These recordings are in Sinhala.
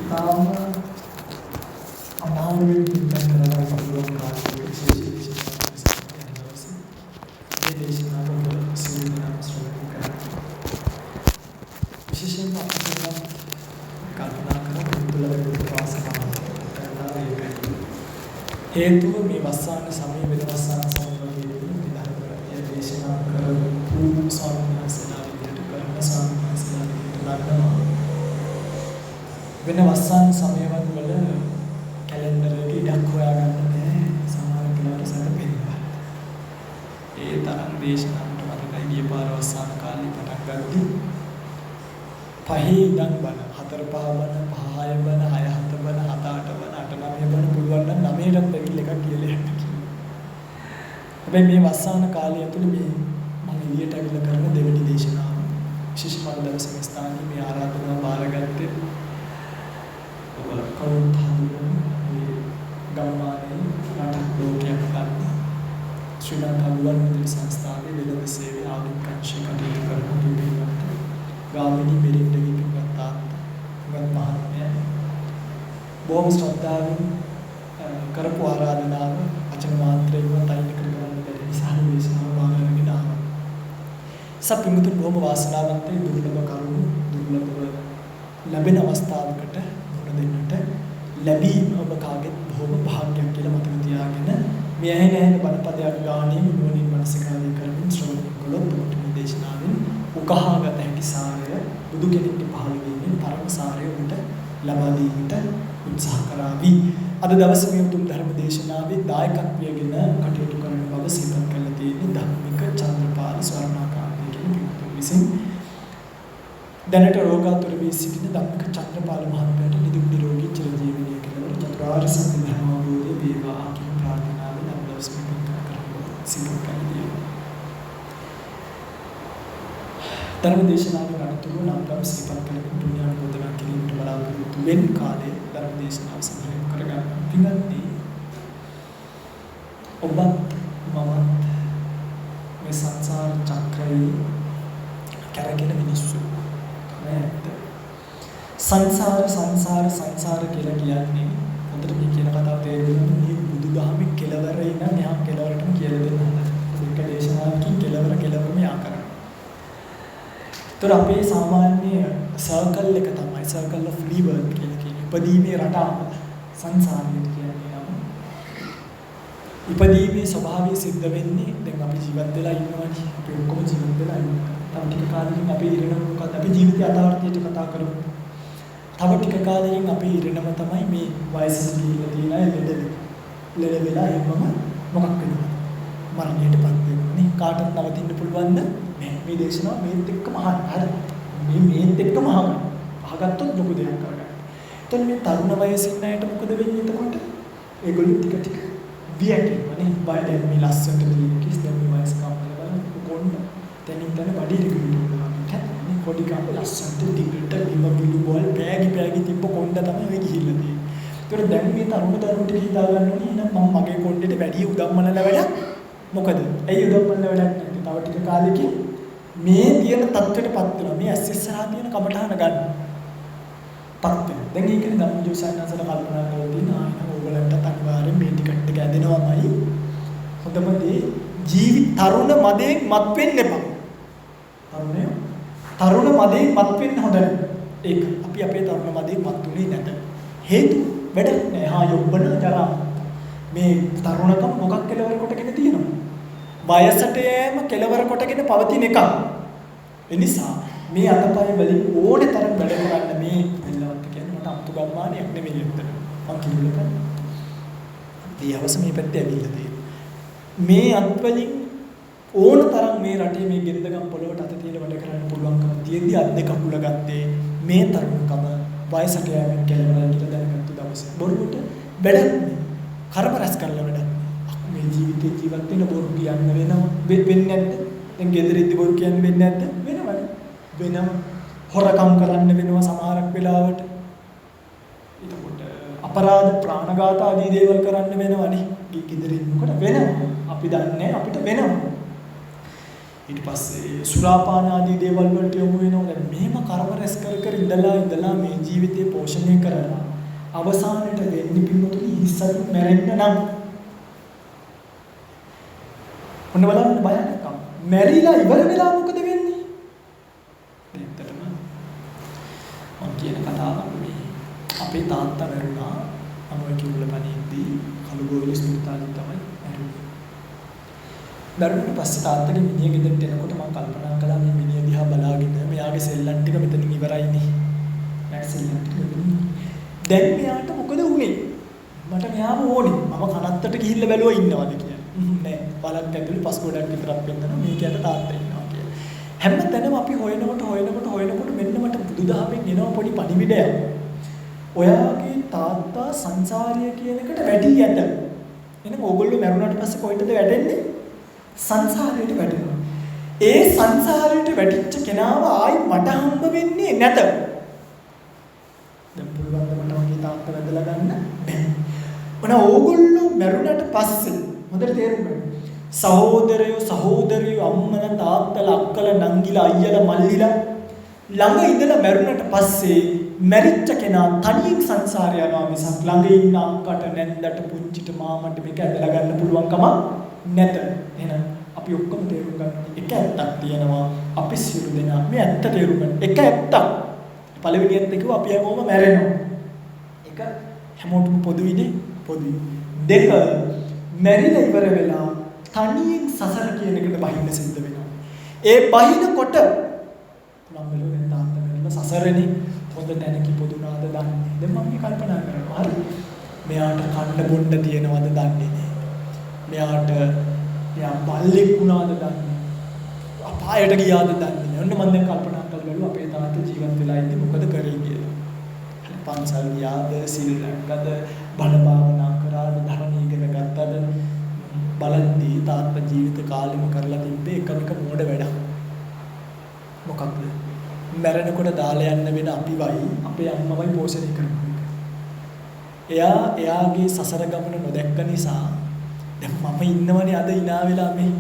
ඉතාම අමාරුවෙන් පිටත් කරලා පුළුවන් කාර්යයේ විශේෂ මේ දේශනාවල සිදුවන ශ්‍රවණය කරා. විශේෂයෙන්ම අපිට කල්පනා කරන තුලදී වාසනාව හේතුව මේ වස්සාන සමය වෙන වස්සාන සමයේදී මේ ධර්මයේ දේශනා කරපු සාමණේරයන්ලා විදිහට කරන සාමණේරයන්ලා විදිහට වෙන වස්සාන සමයවල කැලෙන්ඩර් එකේ ඉඩක් හොයාගන්න බෑ සමහර වෙලාවට සැලපෙන්නේ. ඒ තරම් දේශනාවට මතකයි ගිය පාර වස්සාන කාලේ පටන් ගද්දි පහේ ඉඳන් බන 4 5 බන 5 6 බන 6 7 බන 7 8 බන 8 9 බන පුළුවන් නම් 9ටත් ඇවිල්ලා එකක් කියලා යන්න කිව්වා. හැබැයි මේ වස්සාන කාලය ඇතුළේ මම එළියට ඇවිල්ලා කරන දෙවෙනි දේශනාව විශේෂ මම දවසේ ස්ථානයේ මේ ආරාධනාව බාරගත්තේ කවුරුත් හඳුනන ගම්මානයේ රටක් ලෝකයක් ගන්න ශ්‍රී ලංකා ගුවන්විදුලි සංස්ථාවේ වෙළඳ සේවය ආධුනික අංශය කටයුතු කරන පිළිවෙලට ගාමිණී මෙරින්ඩගේ පිටත් තාත්තා මහත්මයා බොහොම ශ්‍රද්ධාවෙන් කරපු ආරාධනාව වචන මාත්‍රයෙන්ම තයින් කරගන්න බැරි නිසා දේශනාව වාරගෙන ආවා. සපිමුතු බොහොම වාසනාවන්තයි දුර්ලභ කරුණු දුර්ලභව ලැබෙන අවස්ථාවකට දෙන්නට ලැබීම ඔබ කාගෙත් බොහොම භාග්‍යයක් කියලා මතක තියාගෙන මේ ඇහෙන බණපදයක් ගානේ නුවණින් මනසිකාරය කරමින් ශ්‍රවණය කළොත් ඔබට මේ දේශනාවෙන් උකහාගත හැකි සාරය බුදු කෙනෙක්ගේ පහළ වීමෙන් පරම සාරය ඔබට ලබා දීමට උත්සාහ කරાવી. අද දවසේ මේ උතුම් ධර්ම දේශනාවේ දායකත්වයෙන් කටයුතු කරන බව සිතත් කළ තියෙන්නේ ධම්මික චන්ද්‍රපාල ස්වර්ණාකාරය කියන පිටු විසින් දැනට රෝගාතුර වී සිටින ධම්මික චන්ද්‍රපාල මහත්මයාට නිදුක් නිරෝගී චිරජීවනයේ කෙලවර චතුරාර්ය සත්‍ය ධර්ම අවබෝධය වේවා කියන ප්‍රාර්ථනාවෙන් අද දවසේ පින්කම් කරනවා සිදු කරගන්නවා. ධර්ම දේශනාවේ අනුතුරු නම් සිතපත් කරගෙන පුණ්‍යානුමෝදනා කිරීමට බලාපොරොත්තු වෙන කාලේ ධර්ම දේශනාව සම්පූර්ණ කරගන්න. පින්වත්නි ඔබත් මමත් මේ සංසාර චක්‍රයේ කරගෙන මිනිස්සු සංසාර කියලා කියන්නේ හොඳට මේ කියන කතාව තේරුම් ගන්න මේ බුදුදහමේ කෙලවර ඉන්න මෙහා කෙලවරටම කියලා දෙන්න හදනවා. ඒක දේශනාවකින් කෙලවරම ආකරන. ඒතර අපේ සාමාන්‍ය සර්කල් එක තමයි සර්කල් ඔෆ් රිවර්ත් කියලා කියන්නේ. ඉපදීමේ රටාව සංසාරය කියන්නේ නම් ඉපදීමේ ස්වභාවය සිද්ධ වෙන්නේ දැන් අපි ජීවත් වෙලා ඉන්නවනේ. අපි ඔක්කොම ජීවත් වෙලා ඉන්නවා. තව ටික කාලෙකින් අපි ඉරණම මොකක්ද අපි ජීවිතය අතාර්ථයට කතා කරමු. තව ටික කාලෙකින් අපි ඉරණම තමයි මේ වයසට ගිහිල්ලා තියෙන අය ලෙඩ වෙලා එන්නම මොකක් වෙනවද? මරණයටපත් වෙනවනේ. කාටවත් නවතින්න පුළුවන්ද? නෑ. මේ දේශනාව මේත් එක්කම අහන්න. හරි. මේත් එක්කම අහගන්න. අහගත්තොත් ලොකු දෙයක් කරගන්න. එතන මේ තරුණ වයසේ ඉන්න අයට මොකද වෙන්නේ එතකොට? ඒගොල්ලෝ ටික වියකිනවනේ. බය මේ ලස්සනට තියෙන කිස් දැන් මේ වයස කම්මල බලන්න කොන්න තනින් තන බඩි රිගුලිනවා කියන්නේ පොඩි කාලේ ලස්සනට දිගට බිලු බෝල් පෑගි තිබ්බ කොණ්ඩ තමයි ඔය ගිහිල්ලා තියෙන්නේ. ඒතර දැන් මේ තරුණ ටික හිතා ගන්න ඕනේ එහෙනම් මම මගේ කොණ්ඩෙට වැඩි උදම්මනල වැඩක් මොකද? ඇයි උදම්මනල වැඩක් නැත්තේ? තව ටික කාලෙකින් මේ තියෙන තත්ත්වයටපත් වෙනවා. මේ ඇස් ඉස්සරහා තියෙන කමටහන ගන්න. පත් වෙනවා. දැන් ඒකනේ ධම්මජෝසයන්සල කල්පනා කරලා තියෙන ආයෙත් ඕගලන්ට අනිවාර්යෙන් මේ ටිකට් එක ඇදෙනවමයි. හොඳම දේ තරුණ මදයෙන් මත් වෙන්න එපා. තරුණ මදයෙන් මත් වෙන්න හොඳ නැහැ. ඒක අපි අපේ තරුණ මදයෙන් මත් උනේ නැත. හේතු වැඩ නැහැ. හා යොබ්බන ජරා. මේ තරුණකම මොකක් කෙලවර කොටගෙන තියෙනවා. වයසට යෑම කෙලවර කොටගෙන පවතින එකක්. ඒ නිසා මේ අතපය වලින් ඕනේ තරම් වැඩ කරන්න මේ දෙල්ලවත් කියන්නේ මට අමුතු ගම්මානයක් නෙමෙයි එතන. මං කිව්ලක. දීවස මේ පැත්තේ ඇවිල්ලා තියෙනවා. මේ අත්වලින් ඕන තරම් මේ රටේ මේ ගෙරිදගම් පොළොවට අත තියලා වැඩ කරන්න පුළුවන්කම තියෙද්දි අත් දෙක අකුල ගත්තේ මේ තරුණකම වයසට යෑමෙන් කෙලවර කියලා දැනගත්තු දවසේ. බොරුවට වැඩක් නෑ. කර්ම රැස් කරලා වැඩක් නෑ. මේ ජීවිතේ ජීවත් වෙන බොරු කියන්න වෙන්නේ නැද්ද? දැන් ගෙදරින්දි බොරු කියන්න වෙන්නේ නැද්ද? වෙනවනේ. වෙනම හොරකම් කරන්න වෙනවා සමහරක් වෙලාවට. එතකොට අපරාධ ප්‍රාණඝාත ආදී දේවල් කරන්න වෙනවනේ. ගෙදරින් මොකද වෙනවා? අපි දන්නේ අපිට වෙනවා. ඊට පස්සේ සුරාපාන ආදී දේවල් වලට යොමු වෙනවා. දැන් මෙහෙම කර්ම රැස් කර ඉඳලා මේ ජීවිතේ පෝෂණය කරලා අවසානයේ වෙන්නේ පින්වතුනි ඉස්සතු මැරෙන්න නම් ඔන්න බලන්න බයන්නකම් මැරිලා ඉවර වෙලා මොකද වෙන්නේ? දෙන්නටම මම කියන කතාවක් මේ අපේ තාත්තා මැරුණා අමෝයි කිව්ල පණිද්දී කළුගෝවිල ස්පිරිතාලේ තමයි මැරුණේ. දරුණු පස්සේ තාත්තගේ මිනිහ ගෙදරට එනකොට මම කල්පනා කළා මේ මිනිහ දිහා බලාගෙන මෙයාගේ සෙල්ලම් ටික මෙතනින් ඉවරයිනේ. මට සෙල්ලම් ටික මෙතනින්. දැන් මෙයාට මොකද වුනේ? මට මෙයාම ඕනේ. මම කනත්තට ගිහිල්ලා බැලුවා ඉන්නවද කියලා. නෑ. බලක් ඇතුලේ පස් ගොඩක් විතරක් පෙන්නනවා. මේකයට තාත්තා ඉන්නවා කියලා. හැමතැනම අපි හොයනකොට මෙන්න මට බුදුදහමෙන් එනවා පොඩි පණිවිඩයක්. ඔයාගේ තාත්තා සංසාරය කියන එකට වැඩි ඇත. එහෙනම් ඕගොල්ලෝ මරුණාට පස්සේ කොහෙටද වැටෙන්නේ? සංසාරයට වැටෙනවා. ඒ සංසාරයට වැටිච්ච කෙනාව ආයි මට හම්බ වෙන්නේ නැත. දැන් පුළුවන් ද මට වගේ තාත්තා වැදලා ගන්න බැහැ. මොන ඕගොල්ලෝ මරුණාට පස්සේ හොඳට තේරුම් ගන්න. සහෝදරයෝ අම්මලා තාත්තලා අක්කලා නංගිලා අයියලා මල්ලිලා ළඟ ඉඳලා මරුණාට පස්සේ මැරිච්ච කෙනා තනියෙන් සංසාරය යනවා මිසක් ළඟ ඉන්න අක්කට නැන්දට පුංචිට මාමට මේක ඇදලා ගන්න පුළුවන් කම නැත. එහෙනම් අපි ඔක්කොම තේරුම් ගන්න එක ඇත්තක් තියෙනවා. අපි සියලු දෙනා මේ ඇත්ත තේරුම් ගන්න. එක ඇත්තක්. පළවෙනි ඇත්ත කිව්ව අපි හැමෝම මැරෙනවා. එක හැමෝටම පොදුයිනේ පොදුයි. දෙක මැරිලා ඉවර වෙලා තනියෙන් සසර කියන එකට බහින්න සිද්ධ වෙනවා. ඒ බහිනකොට මම මෙලොවෙන් තාත්තා මැරිලා සසරනේ හොඳ තැනක පොදුනාද දන්නේ. දැන් මම මේ කල්පනා කරනවා. හරි. මෙයාට කන්න බොන්න තියනවද දන්නේ නැහැ. මෙයාට එයා බල්ලෙක් වුණාද දන්නේ. අපායට ගියාද දන්නේ නැහැ. ඔන්න මම දැන් කල්පනා කරලා බලුවා අපේ තාත්තා ජීවත් වෙලා ඉඳි මොකද කරේ කියලා. පන්සල් ගියාද, සිල් රැක්කද, බණ භාවනා කරාද, ධර්ම ඉගෙන ගත්තද බලද්දී තාත්තා ජීවිත කාලෙම කරලා තිබ්බේ එකම එක මෝඩ වැඩක්. මොකක්ද? මැරෙනකොට දාලා යන්න වෙන අපිවයි අපේ අම්මවයි පෝෂණය කරන්නේ. එයාගේ සසර ගමන නොදැක්ක නිසා දැන් මම ඉන්නවනේ අද hina වෙලා මේ.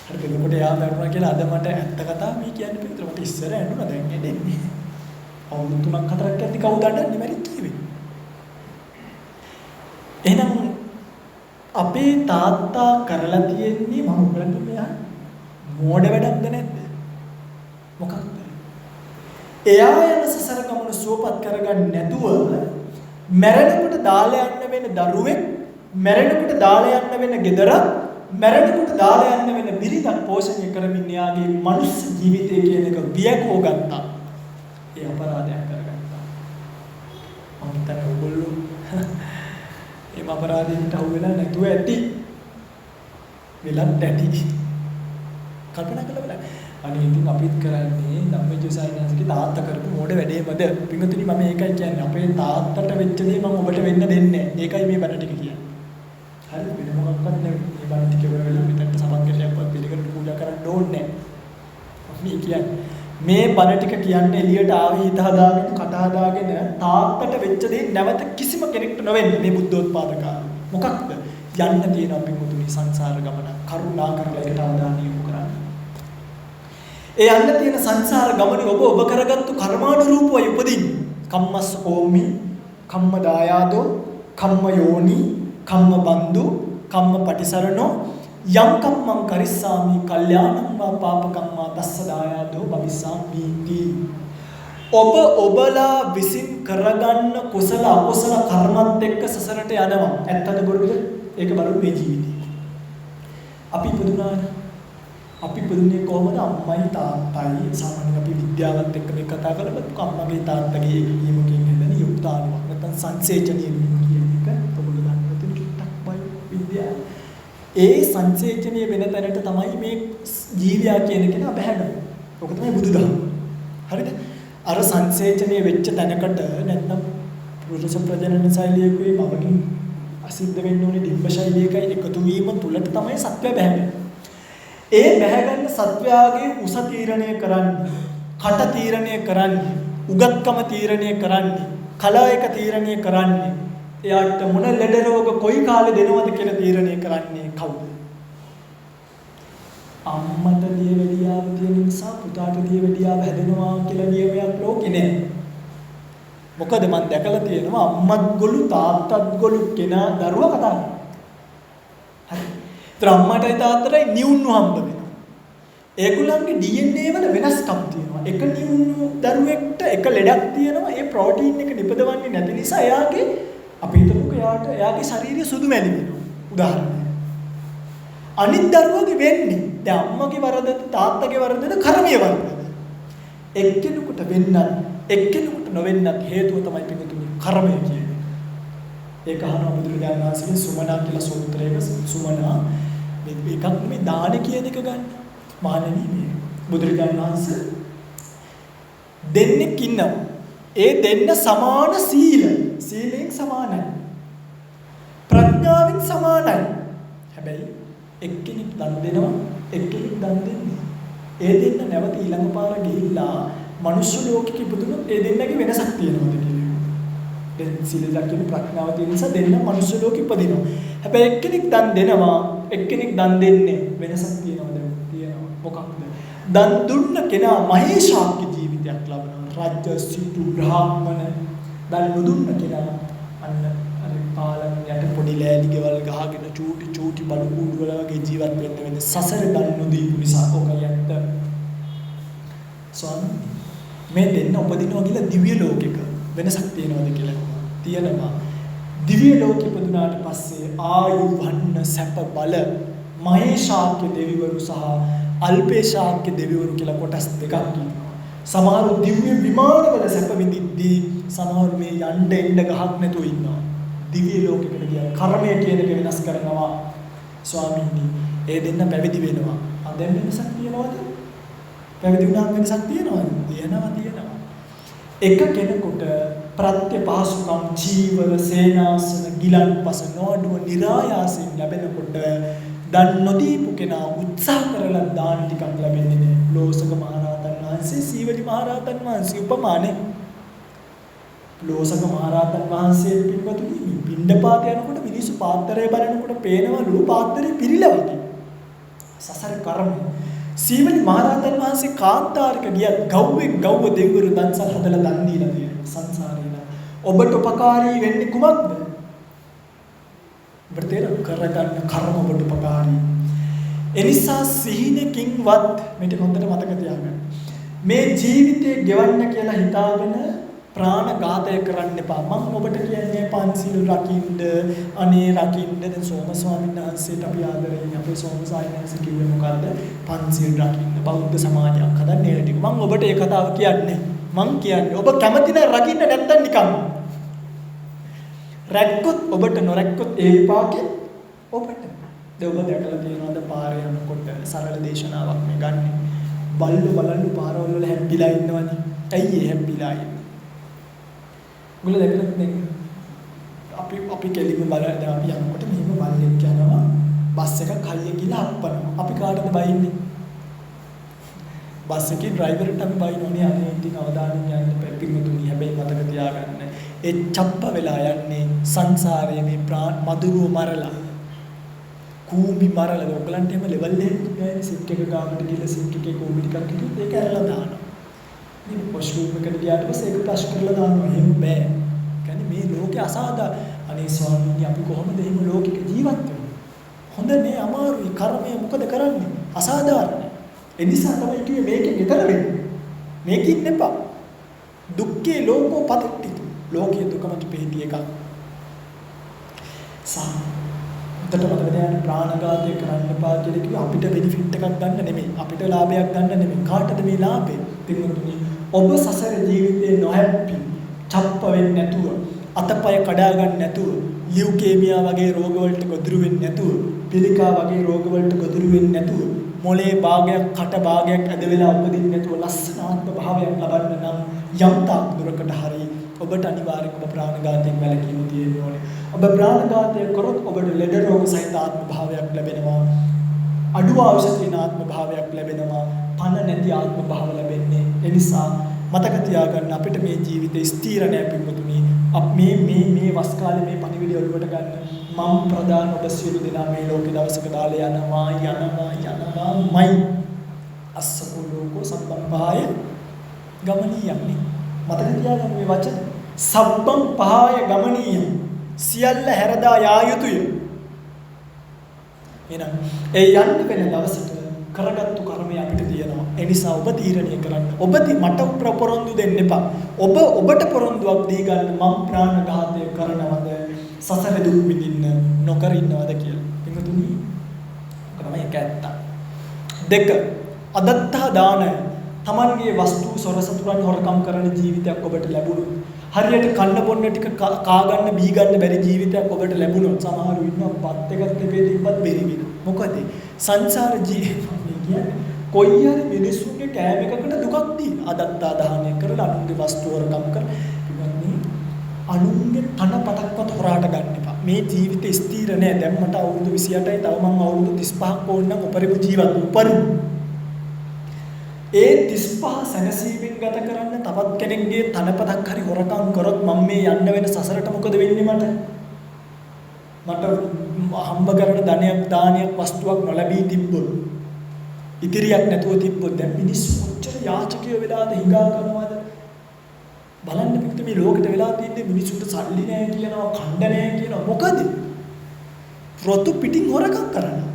හරි එතකොට එයා මරුණා කියලා අද මට ඇත්ත කතාව මේ කියන්න පිටර මට ඉස්සර ඇඬුණා දැන් එන්නේ. අවුරුදු 3-4ක් ඇද්දි කවුද අඬන්නේ මැරිච්ච කිව්වේ. එහෙනම් අපේ තාත්තා කරලා තියෙන්නේ මම ඔයගලන්ට මෙයා මෝඩ වැඩක්ද නැද්ද? මොකක්ද? එයා යන සසර ගමන සුවපත් කරගන්න නැතුව මැරෙනකොට දාලා යන්න වෙන දරුවෙක්, මැරෙනකොට දාලා යන්න වෙන ගෙදර, මැරෙනකොට දාලා යන්න වෙන බිරිඳක් පෝෂණය කරමින් එයාගේ මනුස්ස ජීවිතය කියන එක වියකෝ ගත්තා. ඒ අපරාධයක් කරගත්තා. මම හිතන්නේ ඔයගොල්ලෝ මේ අපරාධයට අහු වෙලා නැතුව ඇති. වෙලත් ඇති. කල්පනා කළා බලන්න. අනේ ඉතින් අපිත් කරන්නේ ධම්මජීවසාරණන්සේගේ තාත්තා කරපු මොඩ වැඩේමද? පින්වතුනි මම ඒකයි කියන්නේ. අපේ තාත්තට වෙච්ච දේ මම ඔබට වෙන්න දෙන්නේ නැහැ. ඒකයි මේ බණ ටික කියන්නේ. හරි වෙන මොකක්වත් නෙවෙයි. මේ බණ ටික වෙලා මෙතනට සමන් කෙලියක්වත් පිළිගන්න පූජා කරන්න ඕනේ නැහැ. මේ කියන්නේ මේ බණ ටික කියන්නේ එළියට ආවේ හිත හදාගෙන කට හදාගෙන තාත්තට වෙච්ච දේ නැවත කිසිම කෙනෙක්ට නොවෙන්න මේ බුද්ධෝත්පාද කාලේ. මොකක්ද? යන්න තියෙන අපි මුතුනි සංසාර ගමන කරුණා කරලා ඒකට අවධානය යොමු කරන්න. ඒ යන්න තියෙන සංසාර ගමනේ ඔබ කරගත්තු කර්මානුරූපව උපදින්න. කම්මස් ඕමි, කම්ම දායාදෝ, කම්ම යෝනි, කම්ම බන්දු, කම්ම පටිසරණෝ යම් කම්මං කරිස්සාමි කල්යාණං වා පාපකම්මා තස්ස දායාදෝ භවිස්සාමි. ඔබලා විසින් කරගන්න කුසල අකුසල කර්මත් එක්ක සසරට යනවා. ඇත්තද බොරුද? ඒක බලමු මේ ජීවිතේ. අපි පුදුනානේ. අපි පුදුන්නේ කොහොමද? අම්මයි තාත්තයි සාමාන්‍යයෙන් අපි විද්‍යාවත් එක්ක මේ කතා කරලා අම්මගේ තාත්තගේ නියමකින් හදන යුක්තාණුවක් නැත්නම් සංසේචනීය කියන එක ඔබලා දන්න තුන චුට්ටක් බයි විද්‍යාව. ඒ සංසේචනීය වෙන තැනට තමයි මේ ජීවියා කියන කෙනා බහැගන්නේ. ඔක තමයි බුදුදහම. හරිද? අර සංසේචනීය වෙච්ච තැනකට නැත්නම් පුරුෂ ප්‍රජනන ශෛලියකුයි මවකින් අසිද්ධ වෙන්න ඕනේ ඩිම්බ ශෛලියකයි එකතු වීම තුලට තමයි සත්‍ය බහැගන්නේ. ඒ බහැගන්න සත්වයාගේ උස තීරණය කරන්නේ, කට තීරණය කරන්නේ, උගත්කම තීරණය කරන්නේ, කලායක තීරණය කරන්නේ, එයාට මොන ලෙඩ රෝග කොයි කාලේ දෙනවද කියලා තීරණය කරන්නේ කවුද? අම්මට දියවැඩියාව තියෙන නිසා පුතාට දියවැඩියාව හැදෙනවා කියලා නියමයක් ලෝකේ නෑ. මොකද මම දැකලා තියෙනවා අම්මත් ගොළු තාත්තත් ගොළු කෙනා දරුවා කතා කරනවා. හරි. ඒතර අම්මටයි තාත්තටයි නියුන්නු හම්බ වෙනවා. ඒගොල්ලන්ගේ DNA වල වෙනස්කම් තියෙනවා. එක නියුන්නු දරුවෙක්ට එක ලෙඩක් තියෙනවා. ඒ ප්‍රෝටීන් එක නිපදවන්නේ නැති නිසා එයාගේ අපි හිතමුකෝ එයාගේ ශරීරය සුදු මැලි වෙනවා. උදාහරණයක්. අනිත් දරුවගේ වෙන්නේ දැන් අම්මගේ වරදද තාත්තගේ වරදද කර්මයේ වරදද එක්කෙනෙකුට වෙන්නත් එක්කෙනෙකුට නොවෙන්නත් හේතුව තමයි පිටුතුනි කර්මය කියන්නේ. ඒක අහනවා බුදුරජාණන් වහන්සේගේ සුමනා කියලා සූත්‍රයක සුමනා මේකක් මේ දාන කියන එක ගන්න. මානවී මේ බුදුරජාණන් වහන්සේ දෙන්නෙක් ඉන්නවා. ඒ දෙන්න සමාන සීලයෙන් සමානයි. ප්‍රඥාවෙන් සමානයි. හැබැයි එක්කෙනෙක් දන් දෙනවා එක්කෙනෙක් දන් දෙන්නේ. ඒ දෙන්න නැවත ඊළඟ පාර ගිහිල්ලා මනුෂ්‍ය ලෝකෙක ඉපදුනොත් ඒ දෙන්නගේ වෙනසක් තියෙනවද කියලා. දැන් සීල දකින්න ප්‍රඥාව තියෙන නිසා දෙන්න මනුෂ්‍ය ලෝකෙ ඉපදිනවා. හැබැයි එක්කෙනෙක් දන් දෙනවා එක්කෙනෙක් දන් දෙන්නේ වෙනසක් තියෙනවද? තියෙනවා. මොකක්ද? දන් දුන්න කෙනා මහේශාක්‍ය ජීවිතයක් ලබනවා. රාජ්‍ය සිටු බ්‍රාහ්මණ දන් නොදුන්න කෙනා අන්න පාලන යට පොඩි ලෑලි ගෙවල් ගහගෙන චූටි බලු කුඩු වල වගේ ජීවත් වෙන්න සසර දන් නොදීපු නිසා ඔකයි ඇත්ත. ස්වාමී මේ දෙන්න උපදිනවා කියලා දිව්‍ය ලෝකෙක වෙනසක් තියෙනවද කියලා තියෙනවා. දිව්‍ය ලෝකෙ උපදුනාට පස්සේ ආයු වන්න සැප බල මහේශාක්‍ය දෙවිවරු සහ අල්පේශාක්‍ය දෙවිවරු කියලා කොටස් දෙකක් තියෙනවා. සමහරු දිව්‍ය විමානවල සැප විඳිද්දී සමහරු මේ යන්න එන්න ගහක් නැතුව ඉන්නවා. දිව්‍ය ලෝකෙකට ගියා කර්මය කියන එක වෙනස් කරනවා. ස්වාමීනි ඒ දෙන්න පැවිදි වෙනවා. දැන් වෙනසක් තියනවද? පැවිදි වුණාම වෙනසක් තියනවද? තියෙනවා. එක කෙනෙකුට ප්‍රත්‍ය පහසුකම් ජීවර සේනාසන ගිලන්පස නොඅඩුව નિરાයාසයෙන් ලැබෙනකොට දන් නොදීපු කෙනා උත්සාහ කරලා දාන ටිකක් ලැබෙන්නේ නැහැ. ලෝසක මහරහතන් වහන්සේ සීවලි මහරහතන් වහන්සේ උපමානේ. ලෝසක මහරහතන් වහන්සේ පින්වතුනි පින්ඩපාත යනකොට මිනිස්සු පාත්‍රය බලනකොට පේනවලු පාත්‍රය පිරීලා වගේ. සසර කර්ම. සීවලි මහරහතන් වහන්සේ කාන්තාරක ගියත් ගව්වෙන් ගව්ව දෙවිවරු දන්සල් හදලා දන් දීලා තියෙනවා සංසාරේ. ඔබට උපකාරී වෙන්නේ කුමක්ද? ඔබට කරගන්න කර්ම ඔබට උපකාරී. එනිසා සිහිනකින්වත් මේක හොඳට මතක තියාගන්න. මේ ජීවිතේ ගෙවන්න කියලා හිතාගෙන ප්‍රාණඝාතය කරන්න එපා. මම ඔබට කියන්නේ පන්සිල් රකින්න, අනේ රකින්න. දැන් සෝම ස්වාමීන් වහන්සේට අපි ආදරෙන් අපේ සෝම සායනන්ස කිව්වේ මොකද්ද? පන්සිල් රකින්න, බෞද්ධ සමාජයක් හදන්න ඒ ටික. මම ඔබට ඒ කතාව කියන්නේ. මං කියන්නේ ඔබ කැමති නැහැ රකින්න නැත්තම් නිකන්. රැක්කොත් ඔබට නොරැක්කොත් ඒ විපාකේ ඔබට. දැන් ඔබ දැකලා තියෙනවද පාරේ යනකොට සරල දේශනාවක් මේ ගන්න. බල්ලෝ බලන්න පාරවල් වල හැප්පිලා ඉන්නවනේ. ඇයි ඒ හැප්පිලා ඉන්නේ? මුල දැකලා අපි කෙලිම බලලා දැන් අපි යනකොට මෙහෙම බල්ලෙක් යනවා බස් එකක් හයියෙන් ගිහලා හප්පනවා. අපි කාටද බයින්නේ? බස් එකේ ඩ්‍රයිවර්ට අපි බයිනෝනේ අනේ ඉතින් අවදානම් යන්න පිළිතුරුනි. හැබැයි මතක තියාගන්න ඒ චප්ප වෙලා යන්නේ සංසාරයේ මේ මధుරව මරලා කූඹි මරලා ඔයගලන්ට එහෙම ලෙවල් එකේ සික් එක ගාවට ගිහලා සික් එකේ කූඹි ටිකක් හිටියොත් ඒක ඇරලා දානවා. මේ වොෂ්රූම් එකට ගියාට පස්සේ ඒක ෆ්ලෂ් කරලා දානවා. එහෙම බෑ. කියන්නේ මේ ලෝකේ අනේ ස්වාමීනි අපි කොහොමද එහෙම ලෝකෙක ජීවත් වෙන්නේ? හොඳ නේ අමාරුයි කර්මය මොකද කරන්නේ? අසාධාරණයි. ඒ නිසා තමයි කිව්වේ මේකෙන් ඈතර වෙන්න. මේකින් එපා. දුක්ඛේ ලෝකෝ පතිට්ඨිත. ලෝකයේ දුකමට පිහිටි එකක්. උත්තර මතක තියාගන්න ප්‍රාණඝාතය කරන්න එපා කියලා කිව්ව අපිට බෙනිෆිට් එකක් ගන්න නෙමෙයි. අපිට ලාභයක් ගන්න නෙමෙයි. කාටද මේ ලාභය? පින්වතුනි ඔබ සසර ජීවිතේ නොහැප්පි, චප්ප වෙන්නේ නැතුව, අතපය කඩා ගන්න නැතුව, ලියුකේමියා වගේ රෝග වලට ගොදුරු වෙන්නේ නැතුව, පිළිකා වගේ රෝග වලට ගොදුරු වෙන්නේ නැතුව, මොලේ භාගයක් කට භාගයක් ඇද වෙලා උපදින්නේ නැතුව ලස්සන ආත්ම භාවයක් ලබන්න නම් යම් තාක් දුරකට හරි ඔබට අනිවාර්යයෙන්ම ප්‍රාණඝාතයෙන් වැළකීම තියෙන්න ඕනේ. ඔබ ප්‍රාණඝාතය කරොත් ඔබට ලෙඩ රෝග සහිත ආත්ම භාවයක් ලැබෙනවා. අඩු අවශ්‍ය තියෙන ආත්ම භාවයක් ලැබෙනවා. පණ නැති ආත්ම භාව ලැබෙන්නේ. ඒ නිසා මතක තියාගන්න අපිට මේ ජීවිතේ ස්ථිර නැහැ පිටුතුනි. මේ වස් කාලේ මේ පණිවිඩය ඔළුවට ගන්න. මම ප්‍රදාන ඔබ සියලු දෙනා මේ ලෝකේ දවසක දාලා යනවාමයි. අස්සකෝ ලෝකෝ සබ්බම් පහය ගමනීයන්නේ. මතක තියාගන්න මේ වචන. සබ්බම් පහය ගමනීය. සියල්ල හැරදා යා යුතුය. එහෙනම් ඒ යන්න වෙන දවසට කරගත්තු කර්මය අපිට තියෙනවා. ඒ නිසා ඔබ තීරණය කරන්න. මට පොරොන්දු දෙන්න එපා. ඔබට පොරොන්දුවක් දී ගන්න මම ප්‍රාණඝාතය කරනවද? සසර දුක් විඳින්න නොකර ඉන්නවද කියලා. පිටුතුනි. තමයි ඒක ඇත්ත. 2 අදත්තා දානය. තමන්ගේ වස්තු සොරසතුරන් හොරකම් කරන ජීවිතයක් ඔබට ලැබුණොත් හරියට කන්න බොන්න ටික කා ගන්න බී ගන්න බැරි ජීවිතයක් ඔබට ලැබුණොත් සමහරු ඉන්නවා පත් එකක් දෙපේ තිබ්බත් බැරි වෙන. මොකද සංසාර ජීවිතය කියන්නේ කොයි හරි මිනිස්සුන්ගේ කෑම එකකට දුකක් දී. අදත්තා දානය කරලා අනුන්ගේ වස්තු හොරකම් කර ඉන්නේ අනුන්ගේ තන පටක්වත් හොරාට ගන්න එපා. මේ ජීවිතේ ස්ථිර නෑ. දැන් මට අවුරුදු 28යි තව මම අවුරුදු 35ක් ඕන නම් උපරිම ජීවත් උපරිම ඒ 35 සැනසීමෙන් ගත කරන්න තවත් කෙනෙක්ගේ තනපතක් හරි හොරකම් කරොත් මම මේ යන්න වෙන සසරට මොකද වෙන්නේ මට? මට හම්බ කරන ධනයක් දානයක් වස්තුවක් නොලැබී තිබ්බොත් ඉතිරියක් නැතුව තිබ්බොත් දැන් මිනිස්සු කොච්චර යාචකයෝ වෙලාද හිඟා කරනවද? බලන්න පිට මේ ලෝකෙට වෙලා තියෙන්නේ මිනිස්සුන්ට සල්ලි නැහැ කියනවා, කණ්ඩ නැහැ කියනවා. මොකද? රොතු පිටින් හොරකම් කරනවා.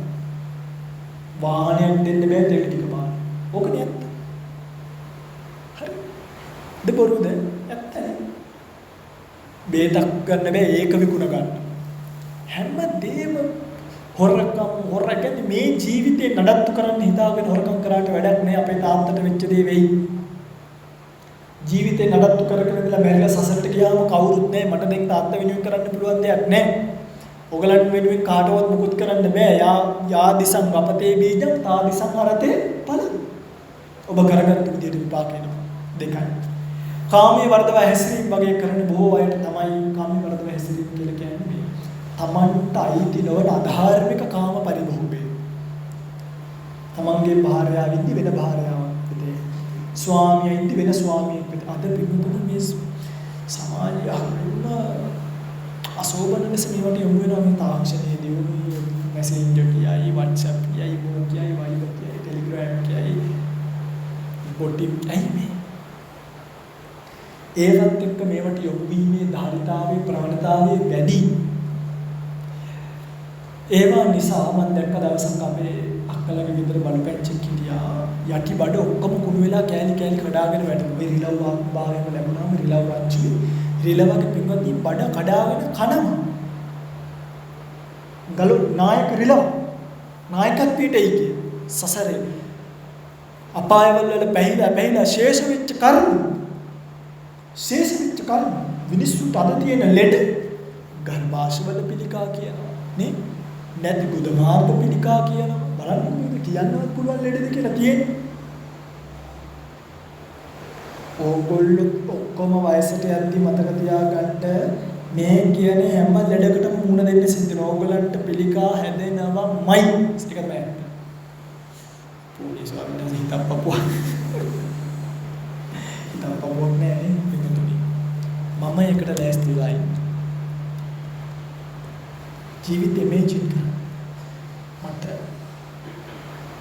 වාහනයක් දෙන්න බෑ දෙක ටික පාන. ඕකනේ ඇත්ත. දෙපොරුද ඇත්තනේ. බේතක් ගන්න බෑ ඒක විකුණ ගන්න. හැමදේම හොරකම් මේ ජීවිතේ නඩත්තු කරන්න හිතාගෙන හොරකම් කරාට වැඩක් නෑ. අපේ තාත්තට වෙච්ච දේ වෙයි. ජීවිතේ නඩත්තු කරගෙන ඉඳලා මැරිලා සසරට ගියාම කවුරුත් නෑ. මට දැන් තාත්තා වෙනුවෙන් කරන්න පුළුවන් දෙයක් නෑ. ඔයගලන්ට වෙනුවෙන් කාටවත් මුකුත් කරන්න බෑ. යා දිසං අපතේ බීජං තා දිසං හරතේ ඵල. ඔබ කරගත්තු විදියට විපාක එනවා. දෙකයි. කාමයේ වර්ධව හැසිරීම වගේ කරන බොහෝ අයට තමයි කාමයේ වර්ධව හැසිරීම කියලා කියන්නේ. තමන්ට අයිති නොවන අධාර්මික කාම පරිභෝගය. තමන්ගේ භාර්යාව ඉදි වෙන භාර්යාවක් විතේ. ස්වාමියා ඉදි වෙන ස්වාමියෙක් විතේ. අද පිටුතුනේ මේ සමාජය හරිම අසෝබන ලෙස මේවට යොමු වෙනවා. මේ තාක්ෂණයේදී මෙසෙන්ජර් කියයි, WhatsApp කියයි, මොන කියයි, Viber කියයි, Telegram කියයි, බොටිම් කියයි මේ ඒවත් එක්ක මේවට යොමු වීමේ ධාරිතාවයේ ප්‍රවණතාවයේ වැඩි. ඒවා නිසා මම දැක්ක දවසක් අපේ අක්කලගේ ගෙදර බලපැච්චෙක් හිටියා. යටි බඩ ඔක්කොම කුණු වෙලා කෑලි කඩාගෙන වැටුණා. මේ රිලව් භාවයම ලැබුණාම රිලව් රාජ්‍ය රිලවගේ පින්වත්නි බඩ කඩාගෙන කනම. ගලු නායක රිලව් නායකත්වයට එයි සසරේ අපායවල වල බැහැලා ශේෂ වෙච්ච කර්ම මිනිස්සුන්ට අද තියෙන ලෙඩ ගර්භාෂවල පිළිකා කියනවා නේ නැති බුද මාර්ග පිළිකා කියනවා. බලන්න මේක කියන්නවත් පුළුවන් ලෙඩද කියලා තියෙන්නේ. ඕගොල්ලෝ ඔක්කොම වයසට යද්දි මතක තියාගන්න මේ කියන හැම ලෙඩකටම මුහුණ දෙන්න සිද්ධ වෙනවා. ඕගොල්ලන්ට පිළිකා හැදෙනවමයි. ඒක තමයි. පොලිස් වලින් හිතප්පුවා. හිතප්පුවක් නෑ නේ. මම එකට ලෑස්තිලා ඉන්නේ. ජීවිතේ මේ චින්ත මට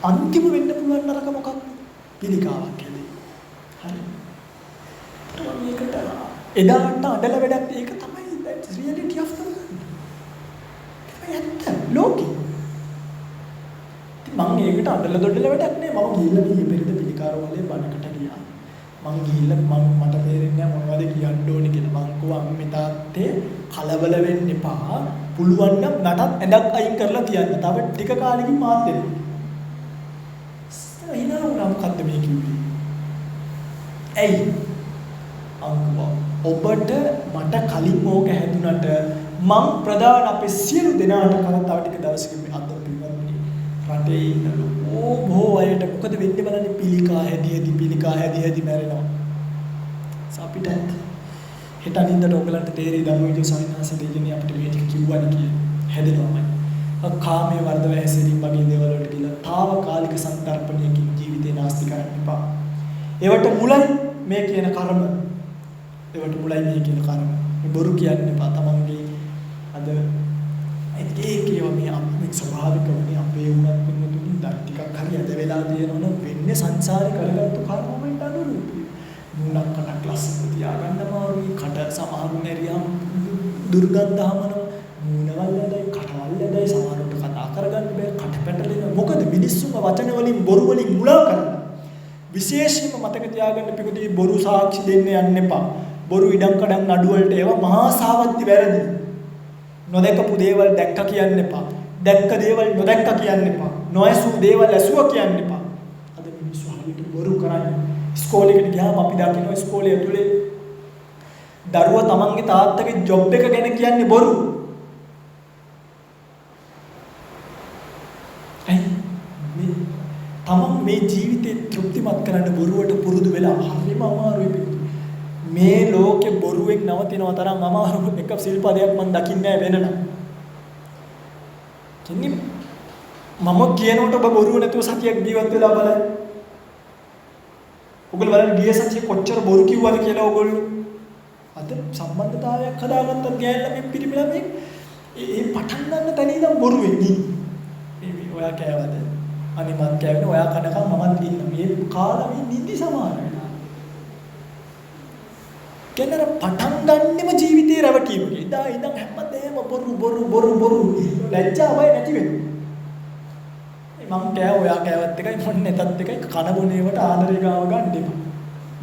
අන්තිම වෙන්න පුළුවන් නරක මොකක්ද? පිළිකාවක් කියලා. හරි. මේකට එදාට අඬල වැඩක් ඒක තමයි that's reality of the world. ඒක ලෝකෙ. මම ඒකට අඬල දොඩල වැඩක් නෑ. මම ගිහිල්ලා මේ පෙරද පිළිකාරවලේ බණකට ගියා. මං ගිහිල්ලා මට තේරෙන්නේ නැහැ මොනවද කියන්න ඕනේ කියලා. මං කිව්වා අම්මේ තාත්තේ කලබල වෙන්න එපා. පුළුවන් නම් නටත් ඇඳක් අයින් කරලා කියන්න. තව ටික කාලෙකින් මාත් දෙන්න. එහෙනම් මොකක්ද මේ කිව්වේ? ඇයි? අම්මා ඔබට මට කලින් ඕක හැදුනට මං ප්‍රධාන අපේ සියලු දෙනාට කලින් තව ටික දවසකින් මේ අත පිළිගන්නේ. රටේ ඉන්න බොහෝ අයට මොකද වෙන්නේ බලන්න පිළිකා හැදි මැරෙනවා. අපිට හෙට අනින්දට ඔයගලන්ට තේරෙයි ධම්මවිජය සවිනාස දෙයනේ අපිට මේ ටික කිව්වනේ කියලා. හැදෙනවාමයි. කාමයේ වර්ධව හැසිරීම වගේ දේවල් වලට ගිහලා తాවකාලික සංතරපණයකින් ජීවිතේ නාස්ති කරන්න එපා. ඒවට මුලයි මේ කියන කර්ම. මේ බොරු කියන්න එපා. තමන්ගේ අද ඒකේ මේ අපේ ස්වභාවික වනේ අපේ උනත් වෙනතුලින් දත් ටිකක් හරි ඇද වෙලා තියෙනවනම් වෙන්නේ සංසාරේ කරගත්තු කර්මවලට අනුරූපී. මුණක් කටක් ලස්සන තියාගන්න මාරුයි. කට සමහරු නැරියම් දුර්ගන්ධහමන මූණවල්ලදයි කටවල්ලදයි සමහරට කතා කරගන්න බෑ. කට පැටලෙන. මොකද මිනිස්සුම වචන වලින් බොරු වලින් මුලා කරනවා. විශේෂයෙන්ම මතක තියාගන්න පිටුදී බොරු සාක්ෂි දෙන්න යන්න එපා. බොරු ඉඩම් කඩම් නඩු වලට ඒවා මහා සාවද්දි වැරදි. නොදැකපු දේවල් දැක්ක කියන්න එපා. දැක්ක දේවල් නොදැක්ක කියන්න එපා. නොඇසූ දේවල් ඇසුවා කියන්න එපා. අද මිනිස්සු හරියට බොරු කරන්නේ. ඉස්කෝලේකට ගියාම අපි දකිනවා ඉස්කෝලේ ඇතුලේ දරුවා තමන්ගේ තාත්තගේ ජොබ් එක ගැන කියන්නේ බොරු. තමන් මේ ජීවිතේ තෘප්තිමත් කරන්න බොරුවට පුරුදු වෙලා හරිම අමාරුයි පිටු. මේ ලෝකේ බොරුවෙන් නවතිනව තරම් අමාරු එක සිල්පදයක් මම දකින්නේ නැහැ වෙනනම්. කියන්නේ මම කියනකොට ඔබ බොරුව නැතුව සතියක් ජීවත් වෙලා බලන්න. ඔයගොල්ලෝ බලන්න ගිය සතියේ කොච්චර බොරු කිව්වද කියලා ඔයගොල්ලෝ. අද සම්බන්ධතාවයක් හදාගත්තත් ගෑනලා මේ පිරිමිලා මේ ඒ පටන් ගන්න තැන ඉඳන් බොරුවෙන් ඉන්නේ. මේ ඔයා කෑවද? අනේ මං කෑවේ ඔයා කනකම් මමත් ඉන්න. මේ කාලා මේ නිදි සමානයි. කෙනර පටන් ගන්නෙම ජීවිතේ රැවටීමක. ඉදා ඉඳන් හැමදේම බොරු ලැජ්ජාවයි නැති වෙන්නේ. මම කෑ ඔයා කෑවත් එකයි මොන් නැතත් එකයි කන බොනේවට ආදරේ ගාව ගන්න එපා.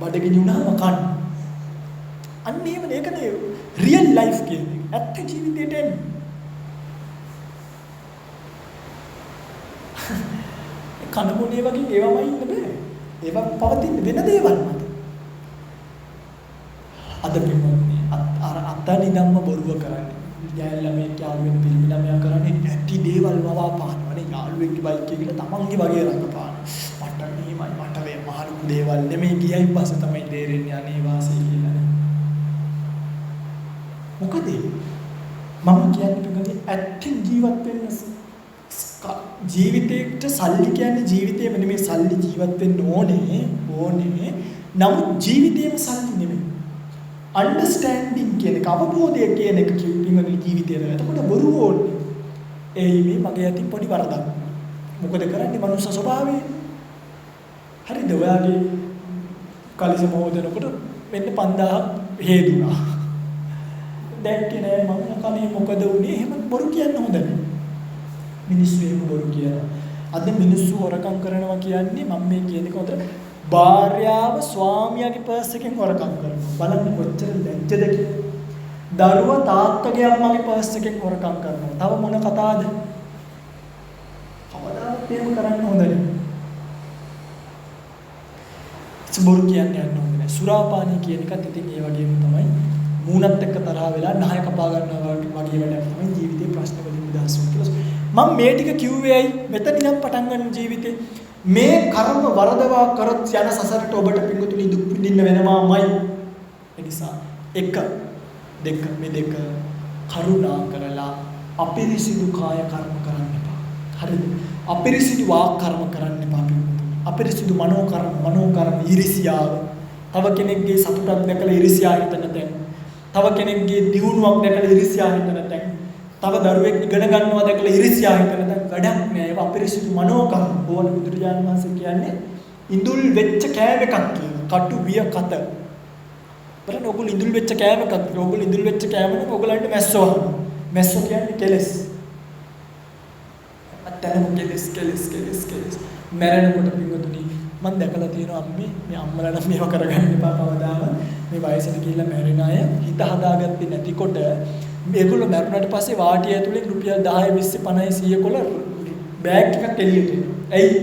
බඩගිනි වුණාම කන්න. අන්න එහෙම නේකනේ රියල් ලයිෆ් කියන්නේ. ඇත්ත ජීවිතේට එන්නේ. කන බොනේ වගේ ඒවමයි ඉන්න බෑ. ඒවා පවතින වෙන දේවල් මත. අද පින්වත්නි අර අතනින්ම බොරුව කරන්නේ. යාළුවා යාළුවෙක් පිළිමි ළමයා කරන්නේ ඇති දේවල් වවා පානවනේ. යාළුවෙක්ගේ බයික් එකේ ගිහලා තමන්ගේ වගේ රඟපාන. මට මෙහෙමයි මට වේ මහලු දේවල් නෙමෙයි ගියයින් පස්සේ තමයි තේරෙන්නේ අනේ වාසේ කියලා. මොකද මම කියන්නේ ඇත්තෙන් ජීවත් වෙන්න ජීවිතේට සල්ලි කියන්නේ ජීවිතේම නෙමෙයි සල්ලි ජීවත් වෙන්න ඕනේ. නමුත් ජීවිතේම සල්ලි නෙමෙයි. අන්ඩර්ස්ටෑන්ඩින් කියන එක අවබෝධය කියන එක කිව්වොත් ජීවිතේට. එතකොට බොරු ඕනේ. මේ මගේ අතින් පොඩි වරදක්. මොකද කරන්නේ මනුස්ස ස්වභාවය. හරිද? ඔයාගේ කලිස මොහොතනකොට මෙන්න 5000 හේදුනා. දැක්කේ නෑ මම කනේ මොකද උනේ? එහෙම බොරු කියන්න හොඳ නෑ. මිනිස්සු එහෙම බොරු කියනවා. අද මිනිස්සු හොරකම් කරනවා කියන්නේ මම මේ කියන එක උතර භාර්යාව ස්වාමියාගේ පර්ස් එකෙන් හොරකම් කරනවා. බලන්න කොච්චර ලැජ්ජද කියලා. දරුවා තාත්තගේ අම්මාගේ පර්ස් එකෙන් හොරකම් කරනවා. තව මොන කතාවද? කවදාවත් එහෙම කරන්න හොඳ නෑ. බොරු කියන්නේ යන්න හොඳ නෑ. සුරාපානී කියන එකත් ඉතින් ඒ වගේම තමයි. මූණත් එක්ක තරහ වෙලා නහය කපා ගන්නවා වගේ වැඩක් තමයි ජීවිතේ ප්‍රශ්න වලින් නිදහස් වෙන්න කියලා. මම මේ ටික කිව්වේ ඇයි? මෙතන ඉඳන් පටන් ගන්න ජීවිතේ මේ කර්ම වරදවා කරත් යන සසරට ඔබට පිඟුතුනි දුක් විඳින්න වෙනවාමයි. ඒ නිසා 1 2 කරුණා කරලා අපිරිසිදු කාය කර්ම කරන්න එපා. හරිද? අපිරිසිදු වාක් කර්ම කරන්න එපා පිඟුතුනි. අපිරිසිදු මනෝ කර්ම ඊර්ෂ්‍යාව. තව කෙනෙක්ගේ සතුටක් දැකලා ඊර්ෂ්‍යාව හිතන තැන්. තව කෙනෙක්ගේ දියුණුවක් දැකලා ඊර්ෂ්‍යාව හිතන තැන්. තව දරුවෙක් ඉගෙන ගන්නවා දැකලා ඊර්ෂ්‍යාව හිතන තැන් වැඩක් නෑ. ඒවා අපිරිසිදු මනෝකම්. ඕන බුදුරජාණන් වහන්සේ කියන්නේ ඉඳුල් වෙච්ච කෑම එකක් කියන. කටු බිය කත. බලන්න ඔගොල්ලෝ ඉඳුල් වෙච්ච කෑම එකක්. ඔගොල්ලෝ ඉඳුල් වෙච්ච කෑම නේ ඔයගලන්ට මැස්සෝ. මැස්සෝ කියන්නේ කෙලස්. අතනම කෙලස්. මැරෙනකොට පින්වතුනි මම දැකලා තියෙනවා අම්මේ මේ අම්මලා නම් මේව කරගන්න එපා කවදාම. මේ වයසට ගිහිල්ලා මැරෙන අය හිත හදාගත්තේ නැතිකොට මේගොල්ලෝ මැරුණාට පස්සේ වාටිය ඇතුලේ රුපියල් 10 20 50 100 කොල බෑග් එකක් එළියට එනවා. ඇයි?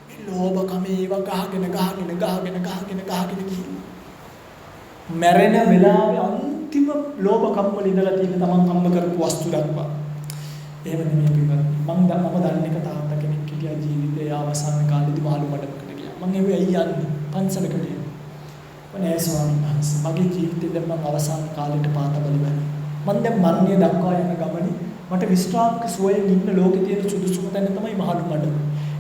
මේ ලෝභකම ඒවා ගහගෙන ගිහින් මැරෙන වෙලාවේ අන්තිම ලෝභකම් වල ඉඳලා තියෙන තමන් හම්බ කරපු වස්තු දක්වා. එහෙම නෙමෙයි පින්වත්. මම දන්නේ එක තාත්තා කෙනෙක් හිටියා ජීවිතයේ අවසාන කාලෙදි මාළු මඩකට ගියා. මම ඒ වෙයි යන්නේ පන්සලකට යන්නේ. ඔනේ ස්වාමීන් වහන්සේ මගේ ජීවිතේ මම අවසාන කාලෙට පාතබලි වෙන්නේ. මම දැන් මරණය දක්වා යන ගමනේ මට විශ්‍රාමික සුවයෙන් ඉන්න ලෝකේ තියෙන සුදුසුම තැන තමයි මහලු මඩ.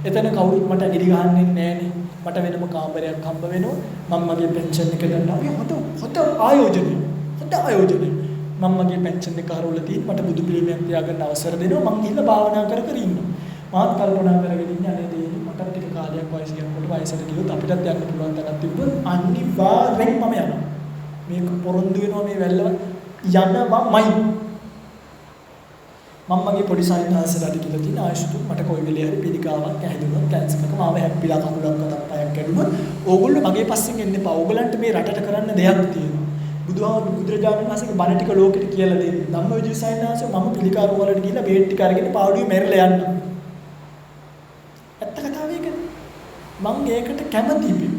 එතන කවුරුත් මට නිදි ගහන්නේ නැහනේ. මට වෙනම කාමරයක් හම්බ වෙනවා. මම මගේ පෙන්ෂන් එක ගන්නවා. මේ හොඳ ආයෝජනය. මම මගේ පෙන්ෂන් එක හරවලා තියෙන මට බුදු පිළිමයක් තියාගන්න අවසර දෙනවා මං ගිහිල්ලා භාවනා කර කර ඉන්නවා. මාත් කල්පනා කරගෙන ඉන්නේ අනේ දෙයියනි මටත් ටික කාලයක් වයස යනකොට වයසට ගියොත් අපිටත් යන්න පුළුවන් තැනක් තිබුණොත් අනිවාර්යෙන් මම යනවා. මේක පොරොන්දු වෙනවා මේ වැල්ලව යනවාමයි. මම මගේ පොඩි සාහිත්‍යහාසලට කියලා තියෙන ආයුෂ්තු මට කොයි වෙලේ හරි පිළිකාවක් ඇහිදුනොත් කැන්සර් එකක මාව හැප්පිලා කකුලක් අතක් පයක් කැඩුනොත් ඕගොල්ලෝ මගේ පස්සෙන් එන්න එපා. ඕගලන්ට මේ රටට කරන්න දෙයක් තියෙනවා. බුදුරජාණන් වහන්සේගේ බණ ටික ලෝකෙට කියලා දෙන්න. ධම්මවිජය සාහිත්‍යහාසය මම පිළිකා රෝග වලට ගිහිල්ලා බේත් ටික අරගෙන පාඩුවේ මැරිලා යන්න. ඇත්ත කතාව ඒකනේ. මම ඒකට කැමතියි.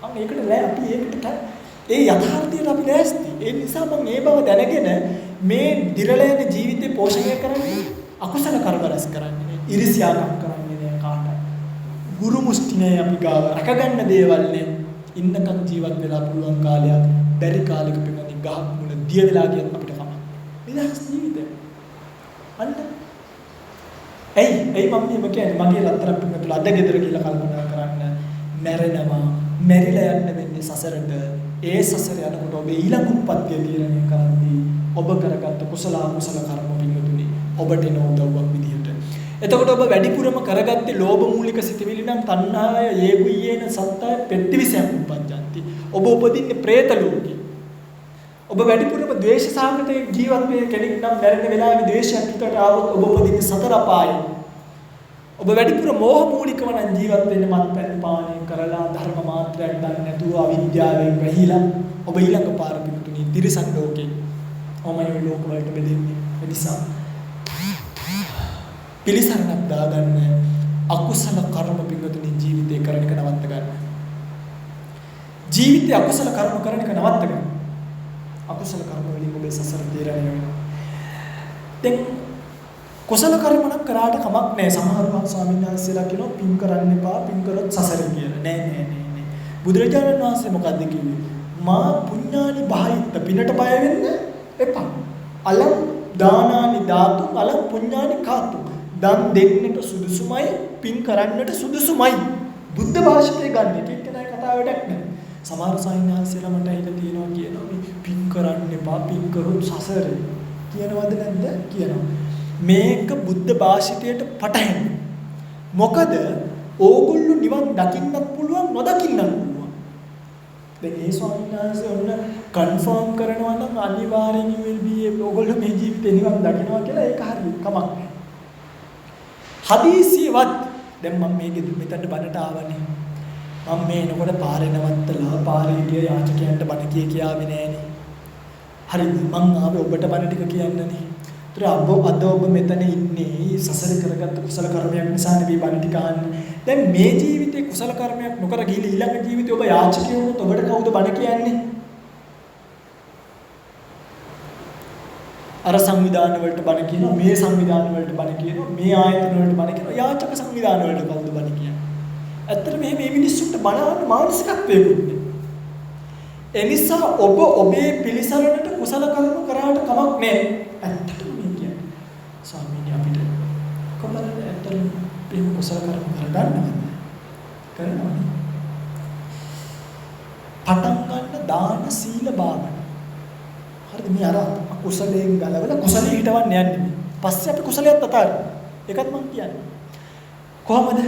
මම ඒකට අපි ඒකට ඒ යථාර්ථයට අපි ලෑස්ති. ඒ නිසා මම මේ බව දැනගෙන මේ දිරලයන ජීවිතේ පෝෂණය කරන්නේ අකුසල කර්ම රැස් කරන්නේ. ඉරිසියාවක් කරන්නේ නෑ කාටවත්. ගුරු මුස්තිනේ අපි ගාව රැකගන්න දේවල් නේ. ඉන්නකම් ජීවත් වෙලා පුළුවන් කාලයක් බැරි කාලෙක පිළිගන්නේ ගහක් මුල දිය වෙලා ගියත් අපිට කමක්. නිදහස් ජීවිතය. අන්න එයි මම කියන්නේ මගේ ලත්තර පිටුල අද ගෙදර කියලා කල්පනා කරන්න මැරෙනවා මැරිලා යන්න වෙන්නේ සසරට. ඒ සසර යනකොට ඔබ ඊළඟ උප්පත්තිය තීරණය කරන්නේ ඔබ කරගත්ත කුසල අකුසල කර්ම පිළිතුනේ ඔබට එන උදව්වක් විදිහට. එතකොට ඔබ වැඩිපුරම කරගත්තේ ලෝභ මූලික සිතවිලි නම් තණ්හාය යේගුයේන සත්‍යය පෙට්ටිවිසයන් උපජ්ජන්ති. ඔබ උපදින්නේ പ്രേත ලෝකේ. ඔබ වැඩිපුරම ද්වේෂ සාගත ජීවත් වෙන කෙනෙක් නම් මැරෙන වෙලාවේ ද්වේෂයක් හිතට ආවොත් ඔබ උපදින්නේ සතර අපායේ. ඔබ වැඩිපුර මෝහ මූලිකව නම් ජීවත් වෙන්නේ මත්පැන් පානය කරලා ධර්ම මාත්‍රයක් දන්නේ නැතුව අවිද්‍යාවෙන් වැහිලා ඔබ ඊළඟ පාර පිටුනේ තිරිසන් ලෝකේ. ඔමයි ලෝක වලට බෙදෙන්නේ. ඒ නිසා පිළිසරණක් දාගන්න අකුසල කර්ම පිටුනේ ජීවිතේ කරන එක නවත්ත ගන්න. ජීවිතේ අකුසල කර්ම කරන එක නවත්ත ගන්න. අකුසල කර්ම වලින් ඔබේ සසර තීරණය වෙනවා. දැන් කුසල කර්ම නම් කරාට කමක් නැහැ. සමහරවල් ස්වාමීන් වහන්සේලා කියනවා පින් කරන්න එපා පින් කරොත් සසර කියලා. නෑ. බුදුරජාණන් වහන්සේ මොකද්ද කිව්වේ? මා පුඤ්ඤානි බහිත්ත පිනට බය වෙන්න එපා. අලං දානානි ධාතු අලං පුඤ්ඤානි කාතු. දන් දෙන්නට සුදුසුමයි පින් කරන්නට සුදුසුමයි. බුද්ධ භාෂිතේ ගන්න එක නෑ කතාව වැඩක් නෑ. සමහර ස්වාමීන් වහන්සේලා මට ඇහිලා තියෙනවා කියනවා මේ පින් කරන්න එපා පින් කරොත් සසර කියනවද නැද්ද කියනවා. මේක බුද්ධ භාෂිතයට පටහැනි. මොකද ඕගොල්ලෝ නිවන් දකින්නත් පුළුවන් නොදකින්නත් පුළුවන්. දැන් ඒ ස්වාමීන් වහන්සේ ඔන්න කන්ෆර්ම් කරනවා නම් අනිවාර්යෙන් will be ඕගොල්ලෝ මේ ජීවිතේ නිවන් දකින්නවා කියලා ඒක හරිය කමක් නැහැ. හදීසියවත් දැන් මම මේකෙ මෙතනට බණට ආවනේ. මම මේ එනකොට පාරේ නවත්තලා පාරේ ගිය යාචකයන්ට බණ කියාවේ නෑනේ. හරිද? මං ආවේ ඔබට බණ ටික කියන්නනේ. අද ඔබ මෙතන ඉන්නේ සසර කරගත්ත කුසල කර්මයක් නිසා නෙවෙයි බණ ටික අහන්නේ. දැන් මේ ජීවිතේ කුසල කර්මයක් නොකර ගිහින් ඊළඟ ජීවිතේ ඔබ යාචකයෝ වුණොත් ඔබට කවුද බණ කියන්නේ? අර සංවිධාන වලට බණ කියනවා, මේ සංවිධාන වලට බණ කියනවා, මේ ආයතන වලට බණ කියනවා, යාචක සංවිධාන වලට කවුද බණ කියන්නේ? ඇත්තට මේ මිනිස්සුන්ට බණ අහන්න මානසිකත්වයකුත් නෑ. එනිසා ඔබ ඔබේ පිළිසරණට කුසල කර්ම කරාට කමක් නෑ. ඇත්තටම ස්වාමීනි අපිට කොහොමද ඇත්තටම මේ කුසල කර්ම කරගන්නවද? කරනවනේ. පටන් ගන්න දාන සීල භාවනා. හරිද? මේ අර කුසලයෙන් ගලවලා කුසලයේ හිටවන්න යන්නේ. පස්සේ අපි කුසලයට අතාරිනවා. ඒකත් මම කියන්නේ. කොහොමද?